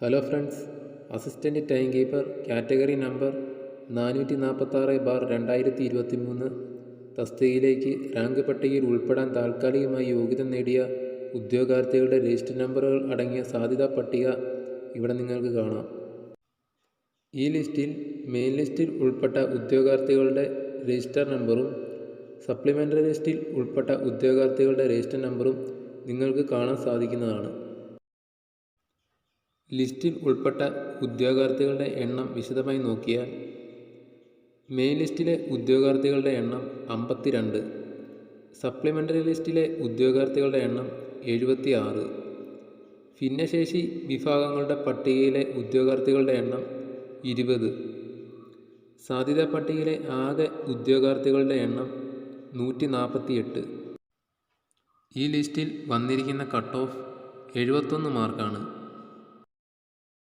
Hello friends, assistant time keeper category number 446/2023 തസ്തികയിലേക്ക് rank പട്ടികയിൽ ഉൾപ്പെടാൻ താൽക്കാലികമായി യോഗ്യത നേടിയ ഉദ്യോഗാർത്ഥികളുടെ രജിസ്റ്റർ നമ്പറുകൾ അടങ്ങിയ സാധ്യതാ പട്ടിക ഇവിടെ നിങ്ങൾക്ക് കാണാം. ഈ ലിസ്റ്റിൽ മെയിൻ ലിസ്റ്റിൽ ഉൾപ്പെട്ട ഉദ്യോഗാർത്ഥികളുടെ രജിസ്റ്റർ നമ്പറും സപ്ലിമെൻ്ററി ലിസ്റ്റിൽ ഉൾപ്പെട്ട ഉദ്യോഗാർത്ഥികളുടെ രജിസ്റ്റർ നമ്പറും നിങ്ങൾക്ക് കാണാൻ സാധിക്കുന്നതാണ്. ലിസ്റ്റിൽ ഉൾപ്പെട്ട ഉദ്യോഗാർത്ഥികളുടെ എണ്ണം വിശദമായി നോക്കിയാൽ മെയിൻ ലിസ്റ്റിലെ ഉദ്യോഗാർത്ഥികളുടെ എണ്ണം 52, സപ്ലിമെൻ്ററി ലിസ്റ്റിലെ ഉദ്യോഗാർത്ഥികളുടെ എണ്ണം 76, ഭിന്നശേഷി വിഭാഗങ്ങളുടെ പട്ടികയിലെ ഉദ്യോഗാർത്ഥികളുടെ എണ്ണം 20, സാധ്യതാ പട്ടികയിലെ ആകെ ഉദ്യോഗാർത്ഥികളുടെ എണ്ണം 148. ഈ ലിസ്റ്റിൽ വന്നിരിക്കുന്ന കട്ട് ഓഫ് 71 മാർക്കാണ്.